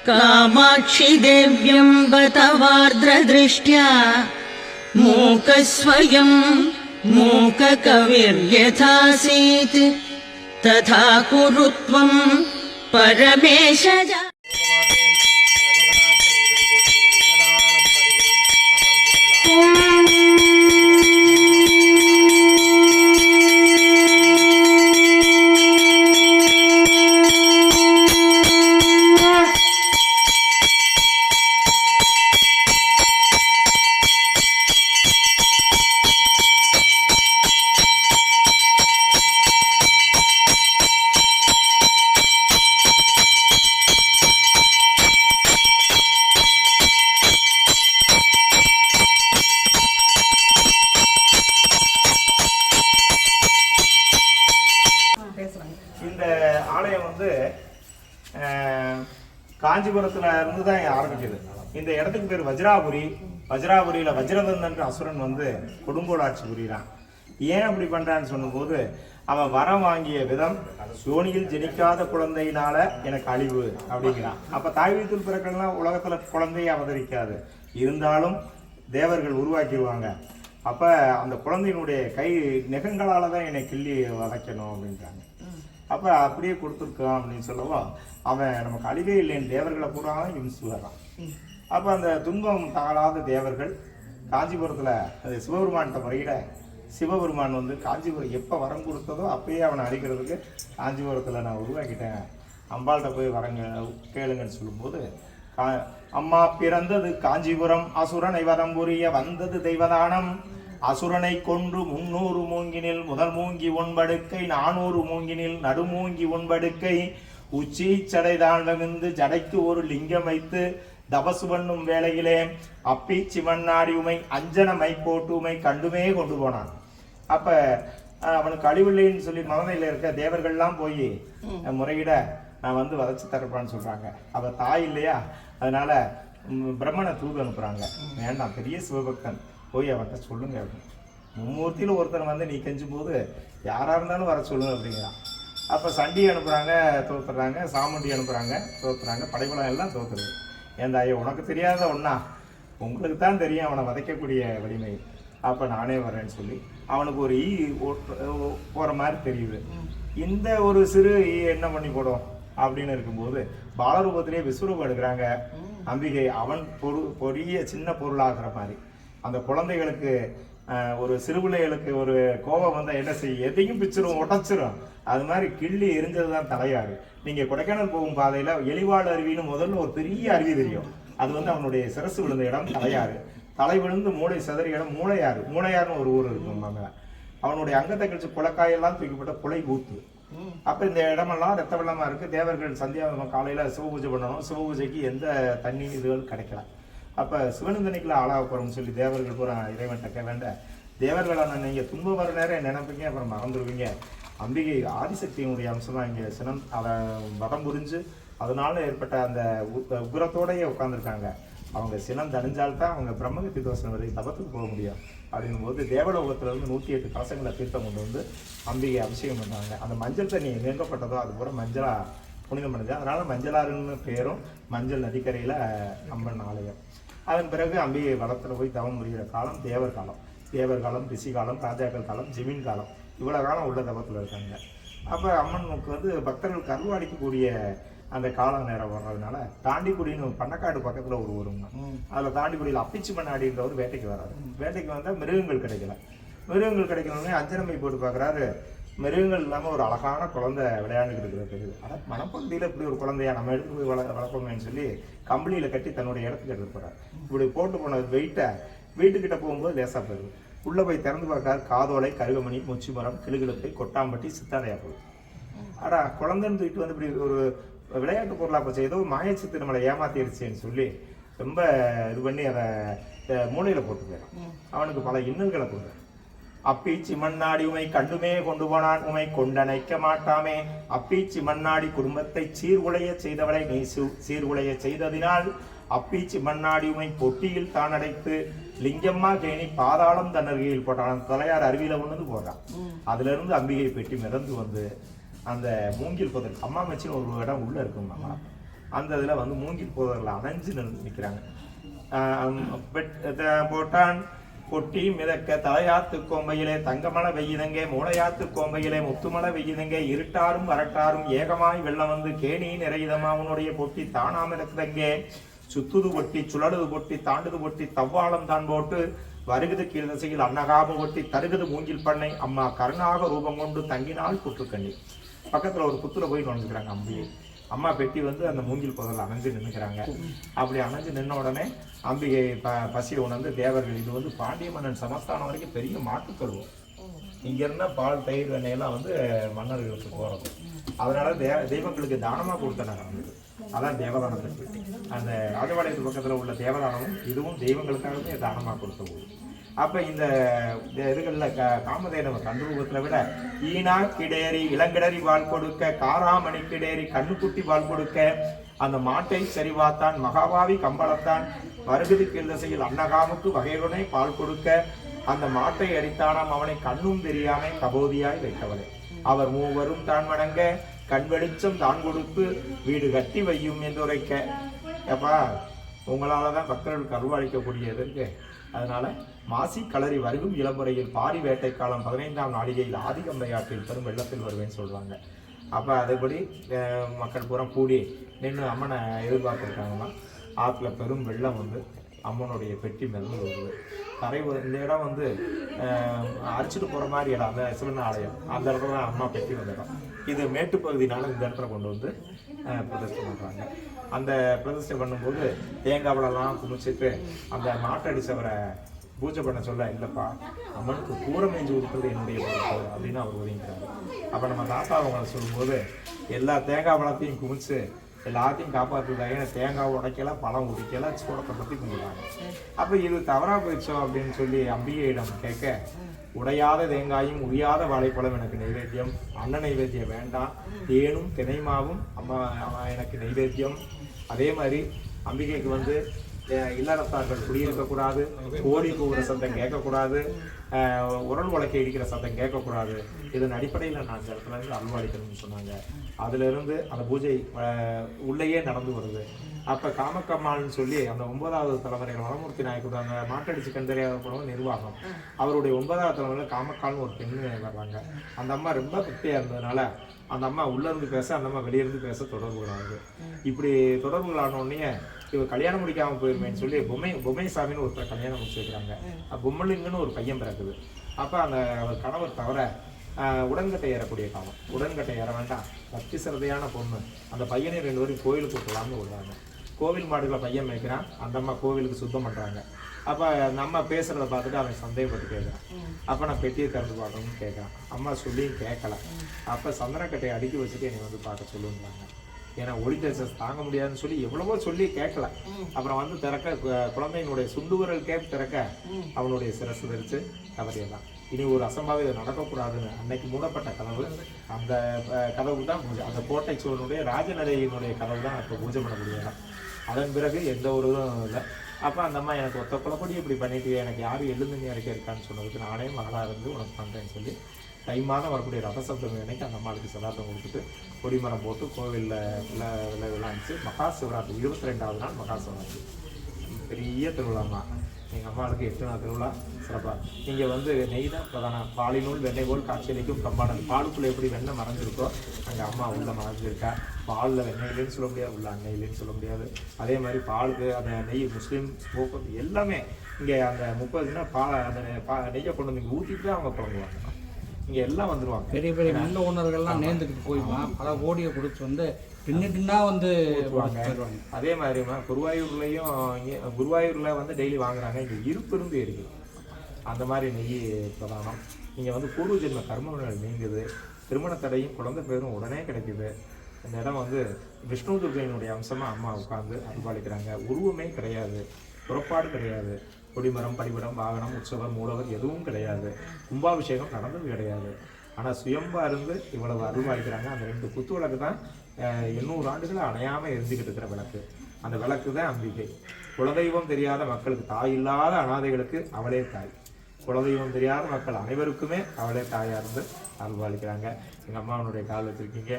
कामाक्षि देव्यं बतवार्द्रदृष्ट्या मूकस्वयं मूककविर्यथासीत् तथा कुरु त्वं परमेश। இந்த ஆலயம் வந்து காஞ்சிபுரத்துல இருந்து தான் ஆரம்பிக்குது. இந்த இடத்துக்கு பேர் வஜ்ராபுரி. வஜ்ராபுரியில வஜ்ரதந்தன் அசுரன் வந்து கொடுங்கோலாட்சி புரிகிறான். ஏன் அப்படி பண்றான்னு சொன்னபோது, அவன் வரம் வாங்கிய விதம் யோனியில் ஜெனிக்காத குழந்தையினால எனக்கு அழிவு அப்படிங்கிறான். அப்ப தாய் வீட்டில் பிறக்கலாம் உலகத்துல குழந்தையை அவதரிக்காது, இருந்தாலும் தேவர்கள் உருவாக்கிடுவாங்க. அப்ப அந்த குழந்தையினுடைய கை நெகங்களால தான் என்னை கிள்ளி வதைக்கணும் அப்படின்றாங்க. அப்ப அப்படியே கொடுத்துருக்கான் அப்படின்னு சொல்லவும், அவன் நமக்கு அழிவே இல்லைன்னு தேவர்களை பூரா இம்சு வர்றான். அப்ப அந்த துன்பம் தாழாத தேவர்கள் காஞ்சிபுரத்துல அது சிவபெருமான்கிட்ட முறையிட, சிவபெருமான் வந்து காஞ்சிபுரம் எப்ப வரம் கொடுத்ததோ அப்பயே அவனை அழிக்கிறதுக்கு காஞ்சிபுரத்துல நான் உருவாக்கிட்டேன், அம்பாள்கிட்ட போய் வரங்க கேளுங்கன்னு சொல்லும்போது, அம்மா பிறந்தது காஞ்சிபுரம், அசுரனை வரம் புரிய வந்தது தெய்வதானம், அசுரனை கொன்று 300 மூங்கினில் முதல் மூங்கி ஒன்படுக்கை, 400 மூங்கினில் நடுமூங்கி ஒன்படுக்கை, உச்சி சடைதான் வகுந்து ஜடைக்கு ஒரு லிங்கம் வைத்து தபசு பண்ணும் வேளையிலே அப்பி சிவன்னாடி உமை அஞ்சனமை போட்டு உமை கண்டுமே கொண்டு போனான். அப்ப அவனுக்கு அழிவில்லைன்னு சொல்லி மனநிலையில் இருக்க தேவர்கள்லாம் போய் முறையிட, நான் வந்து வதச்சு தரப்பான்னு சொல்றாங்க. அவ தாய் இல்லையா, அதனால பிரம்மனை தூது அனுப்புறாங்க. வேண்டாம், பெரிய சிவபக்தன், போய் அவன்கிட்ட சொல்லுங்க அப்படின்னு. மும்மூர்த்தியில ஒருத்தர் வந்து நீ கெஞ்சும் போது யாரா இருந்தாலும் வர சொல்லுங்க அப்படிங்கிறான். அப்ப சண்டி அனுப்புறாங்க, தோத்துறாங்க. சாமுண்டி அனுப்புறாங்க, தோத்துறாங்க. படைபலம் எல்லாம் தோத்துருது. ஏன் தாயே, உனக்கு தெரியாத ஒன்னா, உங்களுக்கு தான் தெரியும் அவனை வதைக்கக்கூடிய வலிமை. அப்ப நானே வரேன்னு சொல்லி அவனுக்கு ஒரு ஈ போற மாதிரி தெரியுது. இந்த ஒரு சிறு ஈ என்ன பண்ணி போடும் அப்படின்னு இருக்கும்போது, பாலரூபத்திலேயே விஸ்வரூபம் எடுக்கிறாங்க அம்பிகை. அவன் பொரிய சின்ன பொருளாகிற மாதிரி அந்த குழந்தைகளுக்கு, ஒரு சிறுபிள்ளைகளுக்கு ஒரு கோபம் வந்தா என்ன செய்யும், எதையும் பிச்சிரும், உடச்சிரும். அது மாதிரி கிள்ளி எரிஞ்சதுதான் தலையாறு. நீங்க கொடைக்கானல் போகும் பாதையில எலிவாள் அருவின்னு முதல்ல ஒரு பெரிய அருவி தெரியும். அது வந்து அவனுடைய சிரசு விழுந்த இடம் தலையாறு. தலை விழுந்து மூளை சதறி இடம் மூளையாறு. மூளையாறுன்னு ஒரு ஊர் இருக்கும். அவனுடைய அங்கத்தை கழிச்சு குளக்காயெல்லாம் தூக்கிப்பட்ட புலை ஊத்து. அப்ப இந்த இடமெல்லாம் ரத்த வெள்ளமா இருக்கு. தேவர்கள் சந்தியா காலையில சிவபூஜை பண்ணணும். சிவபூஜைக்கு எந்த தண்ணி இதுகள் கிடைக்கல. அப்ப சிவனந்தனைக்குள்ள ஆளாக போறோம்னு சொல்லி தேவர்கள் பூரா இறைவன் டக்க வேண்ட, தேவர்களான நீங்க துன்பம் வர நேரம் நினைப்பீங்க, அப்புறம் மறந்துடுவீங்க. அம்பிகை ஆதிசக்தியினுடைய அம்சம் தான் இங்க சினம். அதை வடம் புரிஞ்சு அதனால ஏற்பட்ட அந்த உக்ரத்தோடய உட்கார்ந்துருக்காங்க. அவங்க சினம் தணிஞ்சால்தான் அவங்க பிரம்மகத்தி தோஷம் வரை தபத்துக்கு போக முடியும். அப்படிங்கும் போது தேவலோகத்துல இருந்து 108 கலசங்களை தீர்த்தம் கொண்டு வந்து அம்பிகை அபிஷேகம் பண்ணாங்க. அந்த மஞ்சள் தண்ணி எங்கப்பட்டதோ அது பூரா மஞ்சளா புனிதம் பண்ணுது. அதனால மஞ்சளாறுன்னு பேரும். மஞ்சள் நதிக்கரையில அம்மன் ஆலயம். அதன் பிறகு அம்பிகை வளத்துல போய் தவம் முடிகிற காலம் தேவர் காலம். தேவர் காலம், ரிஷி காலம், ராஜாக்கள் காலம், ஜெமீன் காலம், இவ்வளவு காலம் உள்ள தவத்துல இருக்காங்க. அப்ப அம்மனுக்கு வந்து பக்தர்கள் கருவாடிக்கக்கூடிய அந்த கால நேரம் வர்றதுனால தாண்டிக்குடின்னு பண்ணக்காடு பக்கத்துல ஒரு ஊருங்க. அதுல தாண்டிக்குடியில் அப்பிச்சு பண்ணாடின்றவர் வேட்டைக்கு வராது. வேட்டைக்கு வந்தா மிருகங்கள் கிடைக்கல. மிருகங்கள் கிடைக்கணும்னே அஞ்சனமை போட்டு பாக்குறாரு. மிருகங்கள் இல்லாம ஒரு அழகான குழந்தை விளையாண்டுக்கிட்டு இருக்கிறது. ஆனா மனப்பகுதியில இப்படி ஒரு குழந்தையா நம்ம எடுத்து போய் வளர்ப்போமேன்னு சொல்லி கம்பளியில கட்டி தன்னுடைய இடத்துக்கு எடுத்து போறாரு. இப்படி போட்டு போனது வெயிட்ட வீட்டுக்கிட்ட போகும்போது லேசா போயிடுது. உள்ள போய் திறந்து பார்க்காரு. காதோலை, கருகமணி, முச்சி மரம், கிளுகிழப்பை, கொட்டாம்பட்டி, சித்தாரையா போகுது. ஆனா குழந்தைன்னு தூக்கிட்டு வந்து இப்படி ஒரு விளையாட்டு பொருளா போச்சு, ஏதோ மாயச்சித்து நம்மளை ஏமாத்திருச்சுன்னு சொல்லி ரொம்ப இது பண்ணி அதை மூளையில போட்டு போயிடும். அவனுக்கு பல இன்னல்களை கொடுக்குறான். அப்பீச்சி மண்ணாடி உமை கண்டுமே கொண்டு போனான், உமை கொண்டனைக்க மாட்டாமே. அப்பீச்சி மண்ணாடி குடும்பத்தை சீர்குலைய செய்தவளை நீ சீர்குலைய செய்ததினால் அப்பீச்சி மண்ணாடி உமை பொட்டியில் தான் அடைத்து லிங்கம்மா கேணி பாதாளம் தன்னருகையில் போட்டான். தலையார் அருவியில கொண்டு போடுறான். அதுல இருந்து அம்பிகை பெட்டி மிதந்து வந்து அந்த மூங்கில் புதர் அம்மா மச்சின்னு ஒரு இடம் உள்ள இருக்குங்க. அந்த இதில் வந்து மூங்கில் புதரில் அணைஞ்சு நிற்கிறாங்க. போட்டான் பொட்டி மிதக்க தலையாத்து கோம்பையிலே தங்கமலை வெய்யுதங்கே மூளையாத்து கோம்பையிலே முத்துமலை வெய்யுதங்கே இருட்டாரும் வரட்டாரும் ஏகமாய் வெள்ளம் வந்து கேணி நிறையுதமா அவனுடைய பொட்டி தானாம இருக்குதங்கே சுத்துது பொட்டி சுழலுது பொட்டி தாண்டுது பொட்டி தவ்வாளம் தான் போட்டு வருகுது கீழ் திசையில் அன்னகாப ஒட்டி தருகுது மூங்கில் பண்ணை அம்மா கருணாக ரூபம் கொண்டு தங்கினால் புற்றுக்கண்ணி. பக்கத்துல ஒரு புத்துல போய் நுழைஞ்சுக்கிறாங்க அம்பிகை. அம்மா பெட்டி வந்து அந்த மூங்கில் புதரில் அணைஞ்சு நின்றுக்கிறாங்க. அப்படி அணைஞ்சு நின்ன உடனே அம்பிகை பசி உணர்ந்து தேவர்கள், இது வந்து பாண்டிய மன்னன் சமஸ்தானம் வரைக்கும் பெரிய மாட்டுக்கருவம், இங்க இருந்தா பால் தயிர் வெண்ணையெல்லாம் வந்து மன்னர்களுக்கு போறது, அதனால தெய்வங்களுக்கு தானமா கொடுத்தனாங்க. அதான் தேவதானத்துக்கு. அந்த ராஜபாளையத்து பக்கத்துல உள்ள தேவதானமும் இதுவும் தெய்வங்களுக்காகவே தானமா கொடுத்த ஊர். அப்ப இந்த இதுகள்ல காமதேனவ கண்டுரூபத்துல விட ஈனா கிடேரி இளங்கிடறி வால் கொடுக்க, காராமணி கிடேரி கண்ணுக்குட்டி வால் கொடுக்க, அந்த மாட்டை சரிவாத்தான் மகாபாவி கம்பளத்தான் வருகுது கீழ் திசையில் அன்னகாமுக்கு வகையுடனே பால் கொடுக்க, அந்த மாட்டை அடித்தானாம் அவனை கண்ணும் தெரியாமை கபோதியாய் வைத்தவளே. அவர் மூவரும் தான் வணங்க கண் வெளிச்சம் தான் கொடுத்து வீடு கட்டி வையும் என்று உரைக்க. ஏப்பா, உங்களாலதான் பக்தர்களுக்கு அருள்வாளிக்கக்கூடியது இருக்கு. அதனால மாசி களறி வருகும் இளமுறையில் பாரி வேட்டை காலம் 15ஆம் நாளிகையில் ஆதிகம்பையாற்றில் பெரும் வெள்ளத்தில் வருவேன்னு சொல்றாங்க. அப்ப அதுபடி மக்கள் பூரா கூடி நின்று அம்மனை எதிர்பார்த்துருக்காங்கன்னா ஆற்றுல பெரும் வெள்ளம் வந்து அம்மனுடைய பெட்டி மிதந்து வருது. கரை இந்த இடம் வந்து அரிச்சிட்டு போற மாதிரி இடம், அந்த சிவன் ஆலயம் அந்த இடத்துல அம்மா பெட்டி வந்த இடம். இது மேட்டு பகுதினால இந்த இடத்துல கொண்டு வந்து பிரதிஷ்டை பண்றாங்க. அந்த பிரதிஷ்டை பண்ணும்போது தேங்காவளெல்லாம் குமிச்சிட்டு அந்த மாட்டடிச்சவரை பூஜை பண்ண சொல்ல, இல்லப்பா அம்மனுக்கு கூரை மேய்ஞ்சி கொடுக்குறது என்னுடைய பொறுப்பு அப்படின்னு அவர் ஒதுங்கிறாரு. அப்ப நம்ம தாத்தா அவங்களை சொல்லும்போது எல்லா தேங்காய் பழத்தையும் குமிச்சு எல்லாத்தையும் காப்பாற்றுறாங்க. தேங்காய் உடைக்கல, பழம் உடைக்கல, சூடத்தை பற்றி கும்பிடுறாங்க. அப்போ இது தவறாக போயிடுச்சோம் அப்படின்னு சொல்லி அம்பிகையிடம் கேட்க, உடையாத தேங்காயும் உரியாத வாழைப்பழம் எனக்கு நைவேத்தியம், அண்ணன் நைவேத்தியம் வேண்டாம், தேனும் தினைமாவும் அம்மா எனக்கு நைவேத்தியம். அதே மாதிரி அம்பிகைக்கு வந்து இல்லறத்தார்கள் குடியிருக்கக்கூடாது, கோழி கூவுற சத்தம் கேட்கக்கூடாது, உரல் உலக்கை இடிக்கிற சத்தம் கேட்கக்கூடாது. இதன் அடிப்படையில் நான் அந்த இடத்துல இருந்து அருள்வாளிக்கணும்னு சொன்னாங்க. அதுல இருந்து அந்த பூஜை உள்ளேயே நடந்து வருது. அப்ப காமக்கம்மாள்னு சொல்லி அந்த 9வது தலைமுறையில் வளமூர்த்தி நாயக்கூட அந்த மாட்டடிச்சு கண்டறியாத போனவங்க நிர்வாகம், அவருடைய 9வது தலைமுறையில் காமக்கால்னு ஒரு பெண்ணு வர்றாங்க. அந்த அம்மா ரொம்ப திருப்தியா இருந்ததுனால அந்த அம்மா உள்ள இருந்து பேச, அந்த அம்மா வெளியிருந்து பேச தொடர்புகளாகுது. இப்படி தொடர்புகளானோடனே இவ கல்யாணம் முடிக்காம போயிருமேன்னு சொல்லி பொம்மை சாமின்னு ஒருத்தர் கல்யாணம் முடிச்சு வைக்கிறாங்க. பொம்மலிங்கன்னு ஒரு பையன் பிறக்குது. அப்ப அந்த அவர் கணவர் தவிர உடன்கட்டை ஏறக்கூடிய காலம். உடன்கட்டை ஏற வேண்டாம், பக்தி சிரதையான பொண்ணு, அந்த பையனை 2 பேரும் கோயிலுக்கு விட்டுலாம்னு விடுறாங்க. கோவில் மாடுகளை பையன் மேய்க்கிறான், அந்த அம்மா கோவிலுக்கு சுத்தம் பண்றாங்க. அப்ப நம்ம பேசுறத பார்த்துட்டு அவன் சந்தேகப்பட்டு கேட்கறான். அப்ப நான் பெட்டியை திறந்து பார்க்கணும்னு கேட்கறான். அம்மா சொல்லியும் கேட்கல. அப்ப சந்தனக்கட்டையை அடுக்கி வச்சுட்டு என்னை வந்து பார்க்க சொல்லுன்றாங்க. ஏன்னா ஒளி தேசம் தாங்க முடியாதுன்னு சொல்லி எவ்வளவோ சொல்லி கேட்கல. அப்புறம் வந்து திறக்க குழந்தையினுடைய சுண்டுவரல் கேப் திறக்க அவனுடைய சிரசு தெரிச்சு தவறியதான். இனி ஒரு அசம்பாவிதம் நடக்கக்கூடாதுன்னு அன்னைக்கு மூடப்பட்ட கதவு, அந்த கதவு தான் அந்த கோட்டை சோழனுடைய ராஜநடையினுடைய கதவு தான் இப்போ பூஜை பண்ணக்கூடியதான். அதன் பிறகு எந்த ஒரு இதுவும் இல்லை. அப்போ அந்த அம்மா எனக்கு ஒத்த குளப்படி இப்படி பண்ணிட்டு எனக்கு யாரும் எழுந்து இறக்க இருக்கான்னு சொன்னதுக்கு நானே மகளாக இருந்து உனக்கு பண்ணுறேன்னு சொல்லி தை மாதம் வரக்கூடிய ரத சப்தமி அன்னைக்கு அந்த அம்மாளுக்கு சிலாத்தம் கொடுத்துட்டு கொடிமரம் போட்டு கோவிலில் விளையாடிச்சு. மகா சிவராத்திரி 22வது நாள் மகா சிவராத்திரி பெரிய திருவிழாம்மா. எங்கள் அம்மாளுக்கு 8 நாள் திருவிழா சிறப்பாக. இங்கே வந்து நெய் தான் பிரதானம். பாலினுள் வெண்ணெய் போல் காட்சியளிக்கும் கம்பானது. பாலுக்குள்ளே எப்படி வெண்ணெய் மறைஞ்சிருக்கோ அங்கே அம்மா உள்ள மறைஞ்சிருக்கா. பாலில் வெண்ணெய் இல்லைன்னு சொல்ல முடியாது, உள்ள அண்ணெய் இல்லைன்னு சொல்ல முடியாது. அதே மாதிரி பாலுக்கு அந்த நெய் முஸ்லீம் ஸ்மோக் எல்லாமே இங்கே அந்த 30 அந்த நெய்யை கொண்டு வந்து இங்கே ஊற்றிட்டு அவங்க புலங்குவாங்க. இங்கே எல்லாம் வந்துடுவாங்க. பெரிய பெரிய நல்ல ஓனர்கள்லாம் நேர்ந்துக்கிட்டு போய்மா பல கோடியை கொடுத்து வந்து பின்னிட்டுனா வந்து போயிடுவாங்க. அதே மாதிரிமா குருவாயூர்லையும் குருவாயூரில் வந்து டெய்லி வாங்குறாங்க. இங்கே இருப்பு இருந்து இருக்குது. அந்த மாதிரி நெய் பிரதானம். இங்கே வந்து பூர்வ ஜென்ம கர்மங்கள் நீங்குது. திருமண தடையும் குழந்தை பேரும் உடனே கிடைக்குது. இந்த இடம் வந்து விஷ்ணு துர்கையினுடைய அம்சமாக அம்மா உட்காந்து அருள்பாலிக்கிறாங்க. உருவமே கிடையாது, புறப்பாடு கிடையாது, கொடிமரம் படிவிடம் வாகனம் உற்சவர் மூலவர் எதுவும் கிடையாது, கும்பாபிஷேகம் நடந்தது கிடையாது. ஆனால் சுயம்பா இருந்து இவ்வளவு அருள்வாளிக்கிறாங்க. அந்த 2 குத்து விளக்கு தான் 800 ஆண்டுகள் அணையாமல் எரிஞ்சுக்கிட்டு இருக்கிற விளக்கு. அந்த விளக்கு தான் அம்பிகை. குலதெய்வம் தெரியாத மக்களுக்கு, தாய் இல்லாத அனாதைகளுக்கு அவளே தாய். குலதெய்வம் தெரியாத மக்கள் அனைவருக்குமே அவளே தாயாக இருந்து அருள்வாளிக்கிறாங்க. எங்கள் அம்மாவனுடைய கால் வச்சுருக்கீங்க.